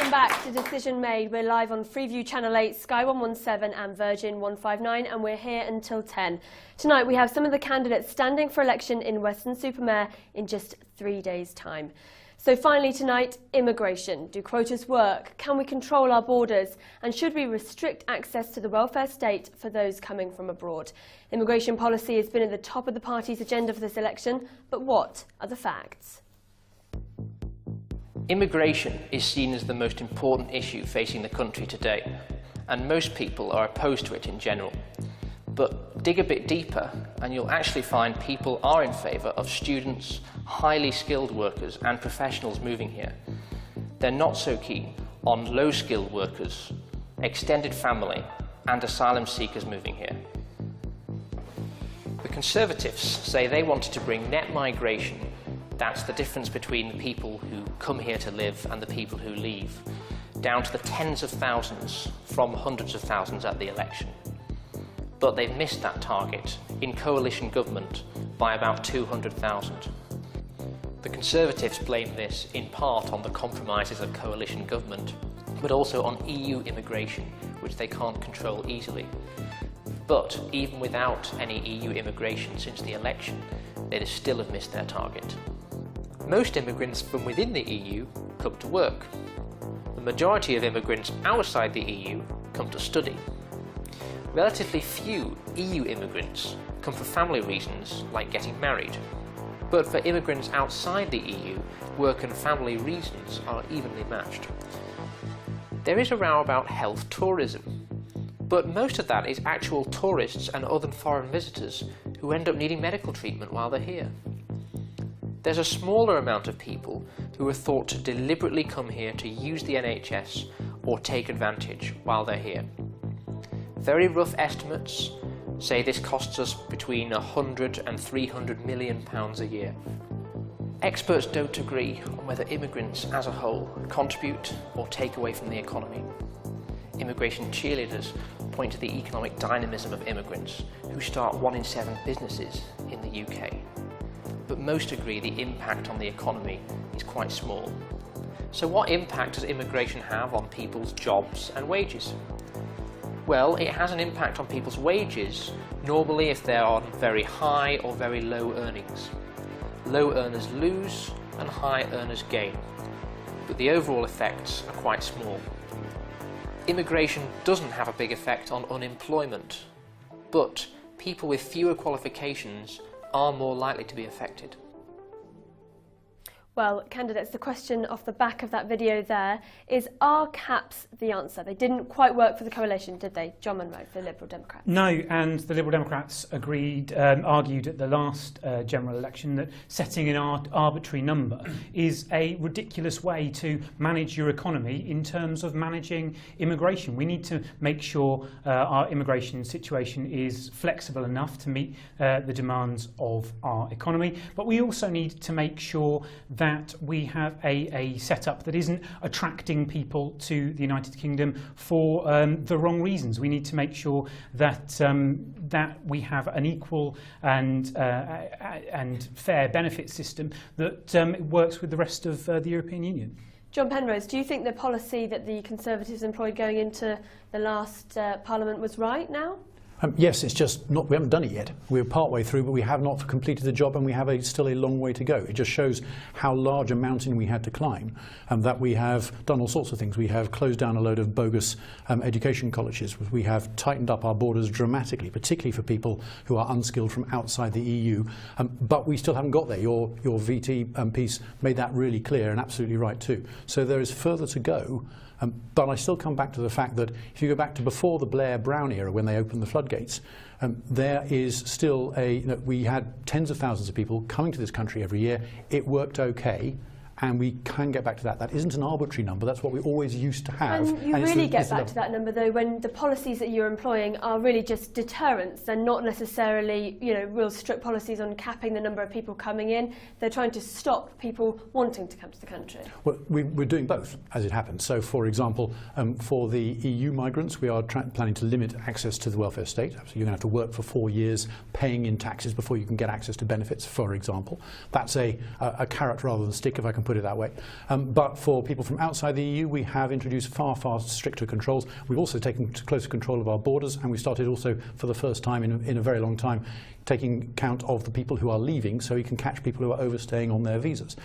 Welcome back to Decision Made. We're live on Freeview Channel 8, Sky 117 and Virgin 159, and we're here until 10. Tonight we have some of the candidates standing for election in Weston-super-Mare in just 3 days' time. So finally tonight, immigration. Do quotas work? Can we control our borders? And should we restrict access to the welfare state for those coming from abroad? Immigration policy has been at the top of the party's agenda for this election, but what are the facts? Immigration is seen as the most important issue facing the country today, and most people are opposed to it in general. But dig a bit deeper and you'll actually find people are in favour of students, highly skilled workers and professionals moving here. They're not so keen on low-skilled workers, extended family and asylum seekers moving here. The Conservatives say they wanted to bring net migration, that's the difference between the people who come here to live and the people who leave, down to the tens of thousands from hundreds of thousands at the election. But they've missed that target in coalition government by about 200,000. The Conservatives blame this in part on the compromises of coalition government, but also on EU immigration, which they can't control easily. But even without any EU immigration since the election, they'd still have missed their target. Most immigrants from within the EU come to work. The majority of immigrants outside the EU come to study. Relatively few EU immigrants come for family reasons like getting married. But for immigrants outside the EU, work and family reasons are evenly matched. There is a row about health tourism, but most of that is actual tourists and other foreign visitors who end up needing medical treatment while they're here. There's a smaller amount of people who are thought to deliberately come here to use the NHS or take advantage while they're here. Very rough estimates say this costs us between 100 and 300 million pounds a year. Experts don't agree on whether immigrants as a whole contribute or take away from the economy. Immigration cheerleaders point to the economic dynamism of immigrants who start 1 in 7 businesses in the UK. But most agree the impact on the economy is quite small. So what impact does immigration have on people's jobs and wages? Well, it has an impact on people's wages, normally if they're on very high or very low earnings. Low earners lose and high earners gain, but the overall effects are quite small. Immigration doesn't have a big effect on unemployment, but people with fewer qualifications are more likely to be affected. Well, candidates, the question off the back of that video there is, are caps the answer? They didn't quite work for the coalition, did they? John Penrose, the Liberal Democrats. No, and the Liberal Democrats argued at the last general election that setting an arbitrary number is a ridiculous way to manage your economy in terms of managing immigration. We need to make sure our immigration situation is flexible enough to meet the demands of our economy, but we also need to make sure that we have a setup that isn't attracting people to the United Kingdom for the wrong reasons. We need to make sure that that we have an equal and fair benefit system that works with the rest of the European Union. John Penrose, do you think the policy that the Conservatives employed going into the last Parliament was right now? Yes, it's just not, we haven't done it yet. We're partway through, but we have not completed the job and we have still a long way to go. It just shows how large a mountain we had to climb and that we have done all sorts of things. We have closed down a load of bogus education colleges. We have tightened up our borders dramatically, particularly for people who are unskilled from outside the EU. But we still haven't got there. Your VT piece made that really clear and absolutely right too. So there is further to go. But I still come back to the fact that if you go back to before the Blair-Brown era, when they opened the floodgates, there is still we had tens of thousands of people coming to this country every year. It worked okay. And we can get back to that. That isn't an arbitrary number. That's what we always used to have. And you really get back to that number, though, when the policies that you're employing are really just deterrents. They're not necessarily, real strict policies on capping the number of people coming in. They're trying to stop people wanting to come to the country. Well, we're doing both, as it happens. So, for example, for the EU migrants, we are planning to limit access to the welfare state. So you're going to have to work for 4 years, paying in taxes before you can get access to benefits, for example. That's a carrot rather than stick, if I can put it that way. But for people from outside the EU, we have introduced far, far stricter controls. We've also taken closer control of our borders, and we started also, for the first time in a very long time, taking count of the people who are leaving, so you can catch people who are overstaying on their visas.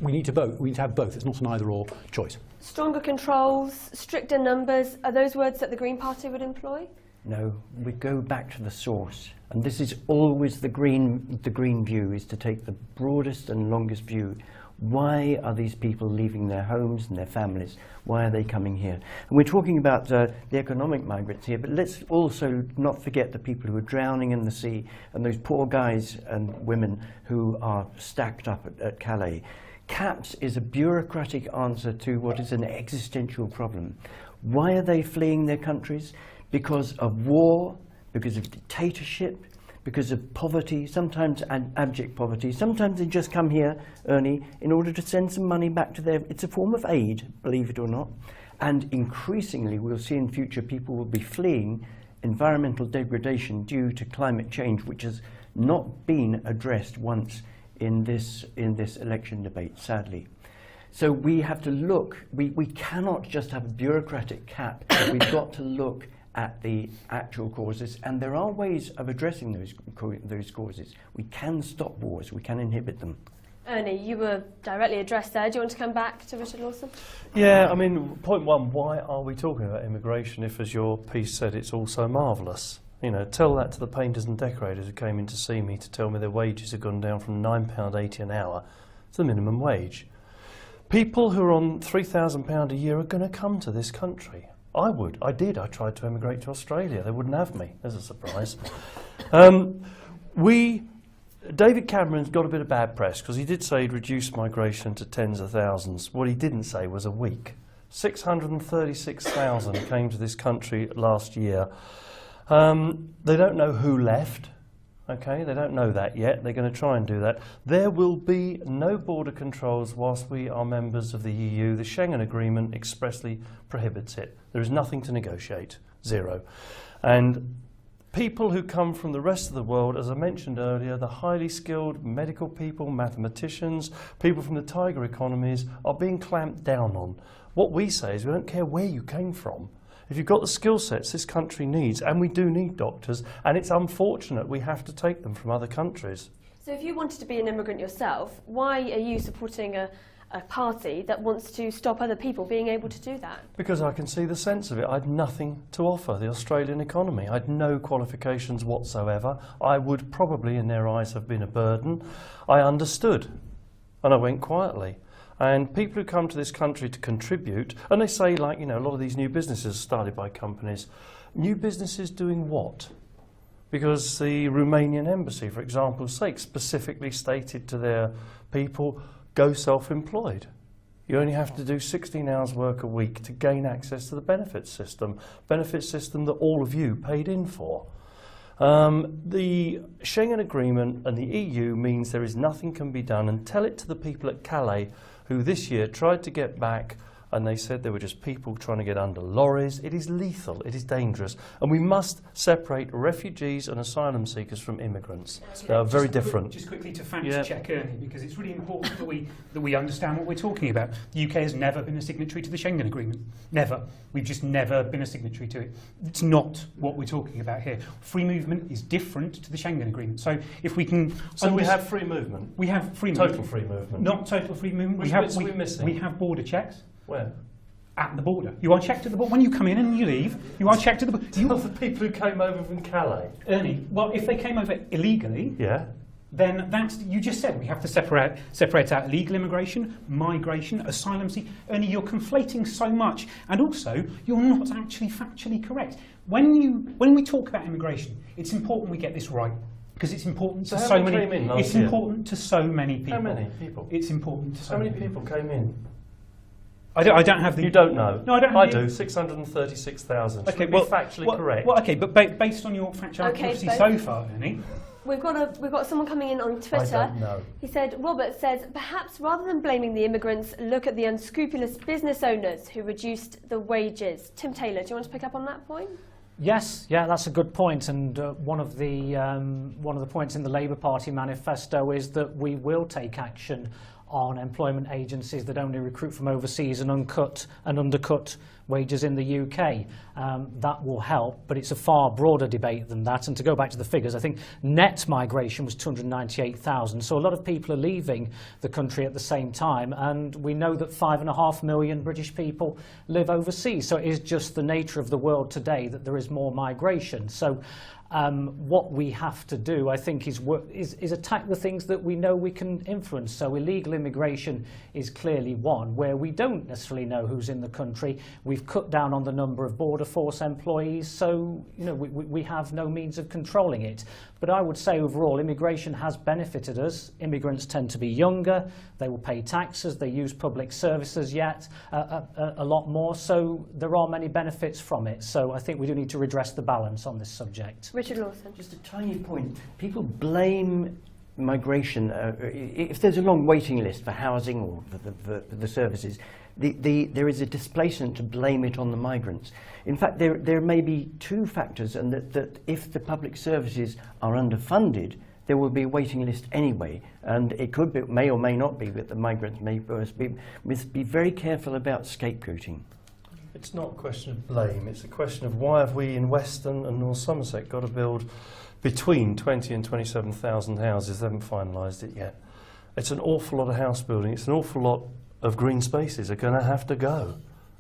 We need to have both. It's not an either-or choice. Stronger controls, stricter numbers, are those words that the Green Party would employ? No, we go back to the source, and this is always the green view, is to take the broadest and longest view. Why are these people leaving their homes and their families? Why are they coming here? And we're talking about the economic migrants here, but let's also not forget the people who are drowning in the sea and those poor guys and women who are stacked up at Calais. CAPS is a bureaucratic answer to what is an existential problem. Why are they fleeing their countries? Because of war, because of dictatorship, because of poverty, sometimes abject poverty. Sometimes they just come here, Ernie, in order to send some money back to their... It's a form of aid, believe it or not. And increasingly, we'll see in future, people will be fleeing environmental degradation due to climate change, which has not been addressed once in this election debate, sadly. So we have to look, we cannot just have a bureaucratic cap. We've got to look at the actual causes, and there are ways of addressing those causes. We can stop wars, we can inhibit them. Ernie, you were directly addressed there. Do you want to come back to Richard Lawson? Yeah, I mean, point one, why are we talking about immigration if, as your piece said, it's all so marvellous? You know, tell that to the painters and decorators who came in to see me to tell me their wages have gone down from £9.80 an hour to the minimum wage. People who are on £3,000 a year are going to come to this country. I would. I did. I tried to emigrate to Australia. They wouldn't have me. There's a surprise. David Cameron's got a bit of bad press because he did say he'd reduced migration to tens of thousands. What he didn't say was a week. 636,000 came to this country last year. They don't know who left. Okay, they don't know that yet. They're going to try and do that. There will be no border controls whilst we are members of the EU. The Schengen Agreement expressly prohibits it. There is nothing to negotiate, zero. And people who come from the rest of the world, as I mentioned earlier, the highly skilled medical people, mathematicians, people from the tiger economies are being clamped down on. What we say is we don't care where you came from. If you've got the skill sets this country needs, and we do need doctors, and it's unfortunate we have to take them from other countries. So if you wanted to be an immigrant yourself, why are you supporting a party that wants to stop other people being able to do that? Because I can see the sense of it. I had nothing to offer the Australian economy. I had no qualifications whatsoever. I would probably, in their eyes, have been a burden. I understood, and I went quietly. And people who come to this country to contribute, and they say, like, you know, a lot of these new businesses are started by companies. New businesses doing what? Because the Romanian embassy, for example's sake, specifically stated to their people, go self-employed. You only have to do 16 hours work a week to gain access to the benefits system that all of you paid in for. The Schengen Agreement and the EU means there is nothing can be done, and tell it to the people at Calais who this year tried to get back, and they said they were just people trying to get under lorries. It is lethal, it is dangerous, and we must separate refugees and asylum seekers from immigrants. They are very different. Just quickly to fact check Ernie, because it's really important that we understand what we're talking about. The UK has never been a signatory to the Schengen Agreement. Never. We've just never been a signatory to it. It's not what we're talking about here. Free movement is different to the Schengen Agreement. So if we can... So we have free movement? We have free movement. movement. Total free movement? Not total free movement. Which bits are we missing? We have border checks. Where? At the border. You are checked at the border. When you come in and you leave, you are checked at the border. You are the people who came over from Calais. Ernie, well, if they came over illegally, then that's, you just said we have to separate out illegal immigration, migration, asylum seekers. Ernie, you're conflating so much, and also you're not actually factually correct. When we talk about immigration, it's important we get this right. Because it's important to so many. Came in last year? Important to so many people. How many people? It's important to so many people came in. I don't have the... You don't know? No, I don't have I do, 636,000. Okay, well, factually correct. Well, okay, but based on your factual accuracy so far, Ernie... We've got someone coming in on Twitter. I don't know. He said, Robert says, perhaps rather than blaming the immigrants, look at the unscrupulous business owners who reduced the wages. Tim Taylor, do you want to pick up on that point? Yes, yeah, that's a good point, and one of the points in the Labour Party manifesto is that we will take action on employment agencies that only recruit from overseas and undercut wages in the UK. That will help, but it's a far broader debate than that. And to go back to the figures, I think net migration was 298,000. So a lot of people are leaving the country at the same time, and we know that 5.5 million British people live overseas. So it is just the nature of the world today that there is more migration. So what we have to do, I think, is attack the things that we know we can influence. So illegal immigration is clearly one, where we don't necessarily know who's in the country. We've cut down on the number of border force employees, so we have no means of controlling it. But I would say overall, immigration has benefited us. Immigrants tend to be younger, they will pay taxes, they use public services a lot more, so there are many benefits from it. So I think we do need to redress the balance on this subject. Richard Lawson. Just a tiny point. People blame migration. If there's a long waiting list for housing or for the services, there is a displacement to blame it on the migrants. In fact, there may be two factors, and that if the public services are underfunded, there will be a waiting list anyway, and it could be, may or may not be, that the migrants may first be. We must be very careful about scapegoating. It's not a question of blame, it's a question of why have we in Weston and North Somerset got to build between 20 and 27,000 houses. They haven't finalised it yet. It's an awful lot of house building, it's an awful lot of green spaces are going to have to go.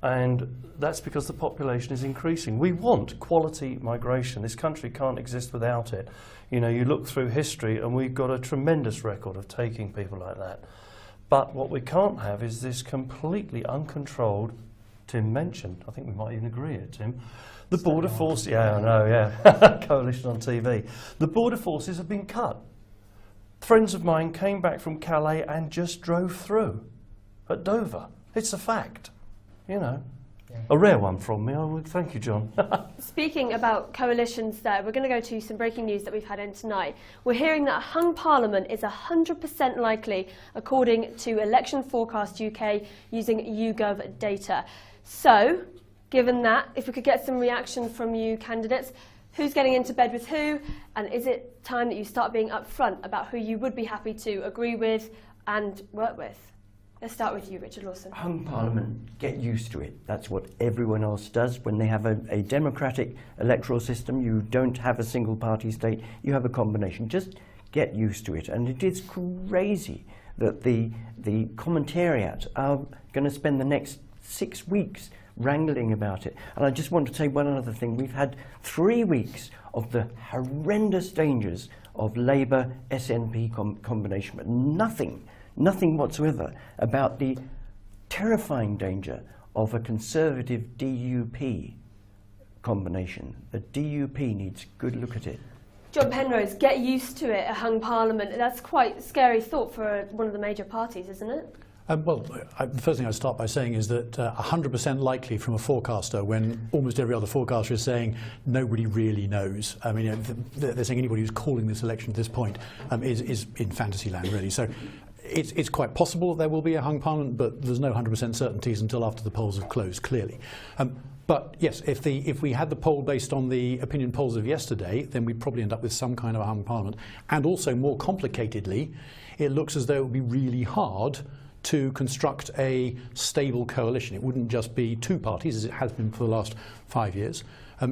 And that's because the population is increasing. We want quality migration. This country can't exist without it. You know, you look through history and we've got a tremendous record of taking people like that. But what we can't have is this completely uncontrolled, Tim mentioned, I think we might even agree it, Tim, the border force, yeah, I know, yeah, coalition on TV. The border forces have been cut. Friends of mine came back from Calais and just drove through at Dover. It's a fact, you know. Yeah. A rare one from me, I would. Thank you, John. Speaking about coalitions there, we're going to go to some breaking news that we've had in tonight. We're hearing that a hung parliament is 100% likely, according to Election Forecast UK, using YouGov data. So, given that, if we could get some reaction from you candidates, who's getting into bed with who, and is it time that you start being upfront about who you would be happy to agree with and work with? Let's start with you, Richard Lawson. Hung parliament, get used to it. That's what everyone else does. When they have a democratic electoral system, you don't have a single party state, you have a combination. Just get used to it. And it is crazy that the commentariat are going to spend the next 6 weeks wrangling about it. And I just want to say one other thing. We've had 3 weeks of the horrendous dangers of Labour SNP combination, but nothing whatsoever about the terrifying danger of a Conservative DUP combination. The DUP needs a good look at it. John Penrose, get used to it, a hung parliament. That's quite a scary thought for one of the major parties, isn't it? The first thing I'd start by saying is that 100% likely from a forecaster, when almost every other forecaster is saying nobody really knows. I mean, they're saying anybody who's calling this election at this point is in fantasy land, really. So it's quite possible there will be a hung parliament, but there's no 100% certainties until after the polls have closed, clearly. But yes, if we had the poll based on the opinion polls of yesterday, then we'd probably end up with some kind of a hung parliament. And also, more complicatedly, it looks as though it would be really hard to construct a stable coalition. It wouldn't just be two parties, as it has been for the last 5 years.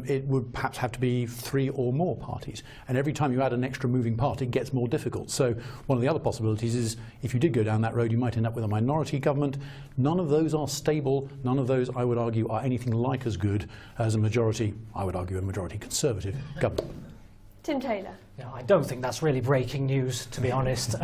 It would perhaps have to be 3 or more parties. And every time you add an extra moving part, it gets more difficult. So one of the other possibilities is, if you did go down that road, you might end up with a minority government. None of those are stable. None of those, I would argue, are anything like as good as a majority, I would argue, a majority Conservative government. Tim Taylor. Yeah, I don't think that's really breaking news, to be honest.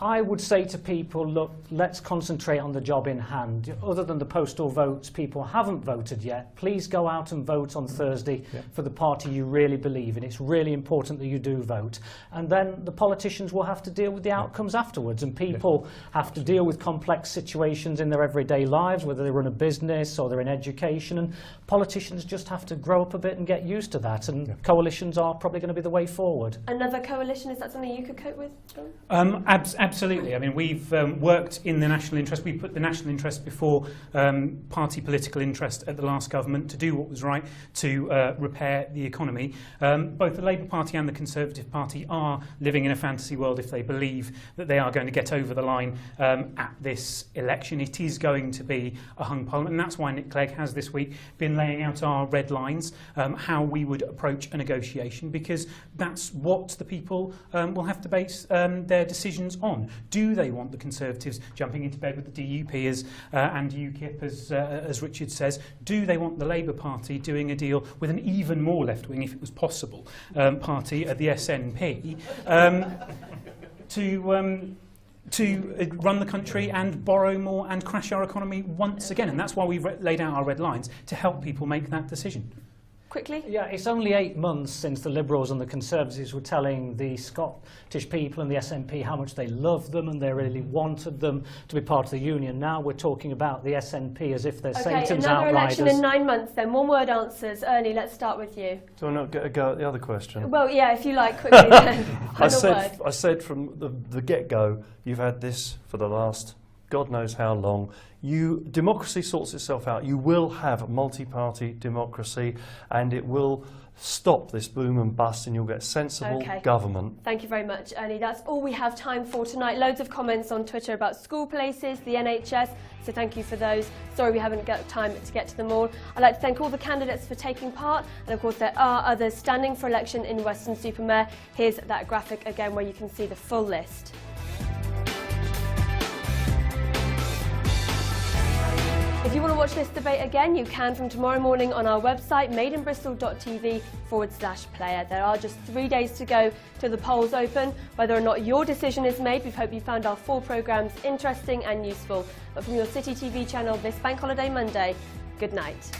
I would say to people, look, let's concentrate on the job in hand. Other than the postal votes, people haven't voted yet. Please go out and vote on Thursday for the party you really believe in. It's really important that you do vote. And then the politicians will have to deal with the outcomes afterwards. And people have to deal with complex situations in their everyday lives, whether they run a business or they're in education. And politicians just have to grow up a bit and get used to that. And coalitions are probably they going to be the way forward? Another coalition, is that something you could cope with, John? Absolutely. I mean, we've worked in the national interest. We put the national interest before party political interest at the last government to do what was right to repair the economy. Both the Labour Party and the Conservative Party are living in a fantasy world if they believe that they are going to get over the line at this election. It is going to be a hung parliament, and that's why Nick Clegg has this week been laying out our red lines, how we would approach a negotiation, because that's what the people will have to base their decisions on. Do they want the Conservatives jumping into bed with the DUP and UKIP, as Richard says? Do they want the Labour Party doing a deal with an even more left-wing, if it was possible, party at the SNP to run the country and borrow more and crash our economy once again? And that's why we've laid out our red lines, to help people make that decision. Quickly? Yeah, it's only 8 months since the Liberals and the Conservatives were telling the Scottish people and the SNP how much they loved them and they really wanted them to be part of the union. Now we're talking about the SNP as if they're Satan's another outriders. election in 9 months then. One-word answers. Ernie, let's start with you. Do I not get a go at the other question? Well, yeah, if you like, quickly then. I said from the get-go, you've had this for the last God knows how long. Democracy sorts itself out. You will have multi-party democracy, and it will stop this boom and bust, and you'll get sensible government. Thank you very much, Ernie. That's all we have time for tonight. Loads of comments on Twitter about school places, the NHS, so thank you for those. Sorry we haven't got time to get to them all. I'd like to thank all the candidates for taking part, and of course there are others standing for election in Weston-super-Mare. Here's that graphic again where you can see the full list. If you want to watch this debate again, you can from tomorrow morning on our website, madeinbristol.tv/player. There are just 3 days to go till the polls open. Whether or not your decision is made, we hope you found our 4 programmes interesting and useful. But from your City TV channel this Bank Holiday Monday, good night.